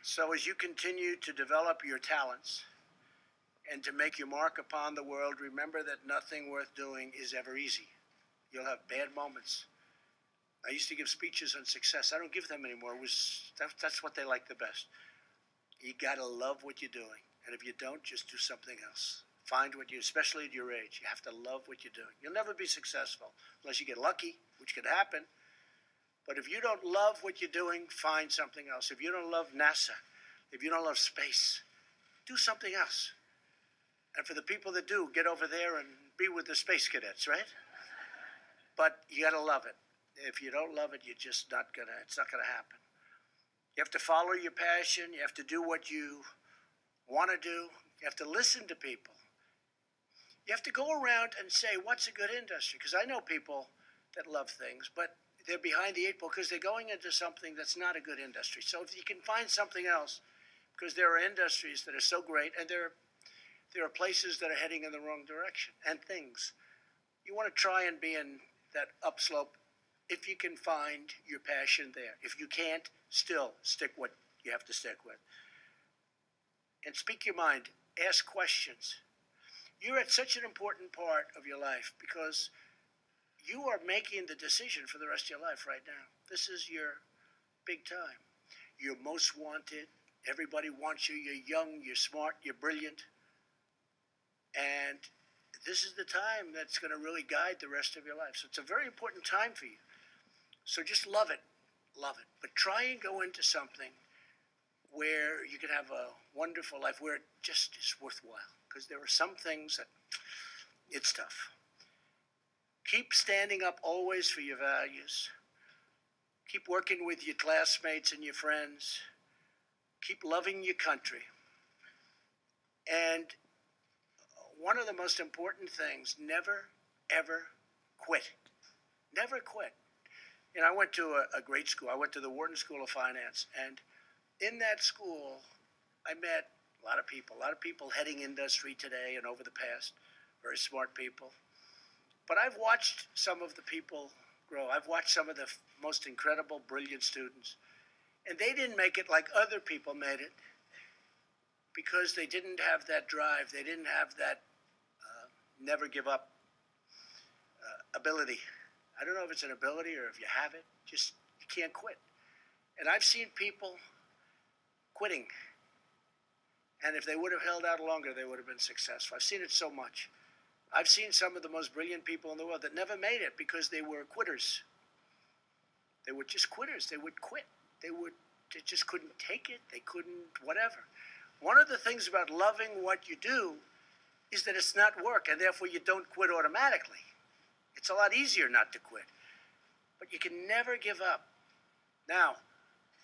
So as you continue to develop your talents and to make your mark upon the world, remember that nothing worth doing is ever easy. You'll have bad moments. I used to give speeches on success. I don't give them anymore. That's what they like the best. You got to love what you're doing. And if you don't, just do something else. Find what you, especially at your age, you have to love what you're doing. You'll never be successful unless you get lucky, which could happen. But if you don't love what you're doing, find something else. If you don't love NASA, if you don't love space, do something else. And for the people that do, get over there and be with the space cadets, right? But you got to love it. If you don't love it, you're just not gonna, it's not gonna happen. You have to follow your passion. You have to do what you want to do. You have to listen to people. You have to go around and say, what's a good industry? Because I know people that love things, but they're behind the eight ball because they're going into something that's not a good industry. So if you can find something else, because there are industries that are so great, and there are places that are heading in the wrong direction, and things. You want to try and be in that upslope if you can find your passion there. If you can't, still stick what you have to stick with. And speak your mind. Ask questions. You're at such an important part of your life because you are making the decision for the rest of your life right now. This is your big time. You're most wanted. Everybody wants you. You're young, you're smart, you're brilliant. And this is the time that's going to really guide the rest of your life. So it's a very important time for you. So just love it. Love it. But try and go into something where you can have a wonderful life, where it just is worthwhile. Because there are some things that it's tough. Keep standing up always for your values. Keep working with your classmates and your friends. Keep loving your country. And one of the most important things, never, ever quit. Never quit. You know, I went to a great school. I went to the Wharton School of Finance. And in that school, I met a lot of people heading industry today and over the past, very smart people. But I've watched some of the people grow. I've watched some of the most incredible, brilliant students. And they didn't make it like other people made it because they didn't have that drive. They didn't have that never give up ability. I don't know if it's an ability or if you have it. Just, you can't quit. And I've seen people quitting. And if they would have held out longer, they would have been successful. I've seen it so much. I've seen some of the most brilliant people in the world that never made it because they were quitters. They were just quitters. They would quit. They just couldn't take it. They couldn't whatever. One of the things about loving what you do is that it's not work, and therefore you don't quit automatically. It's a lot easier not to quit. But you can never give up. Now,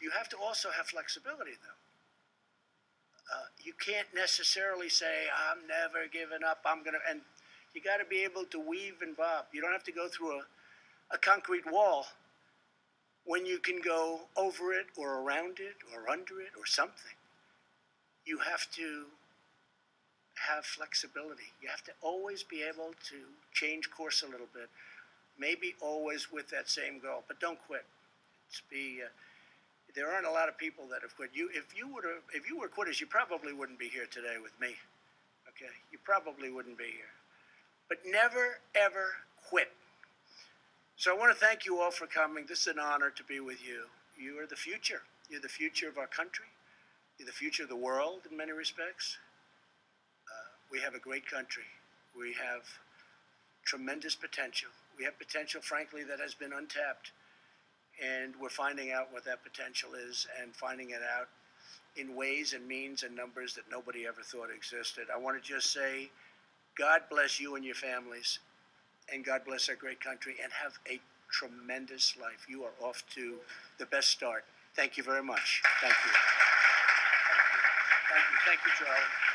you have to also have flexibility, though. You can't necessarily say, I'm never giving up, and you got to be able to weave and bob. You don't have to go through a concrete wall when you can go over it or around it or under it or something. You have to have flexibility. You have to always be able to change course a little bit, maybe always with that same goal, but don't quit. There aren't a lot of people that have quit. If you were quitters, you probably wouldn't be here today with me. Okay, you probably wouldn't be here. But never ever quit. So I want to thank you all for coming. This is an honor to be with you. You are the future. You're the future of our country. You're the future of the world in many respects. We have a great country. We have tremendous potential. We have potential, frankly, that has been untapped. And we're finding out what that potential is and finding it out in ways and means and numbers that nobody ever thought existed. I want to just say, God bless you and your families, and God bless our great country, and have a tremendous life. You are off to the best start. Thank you very much. Thank you. Thank you. Thank you, Charlie.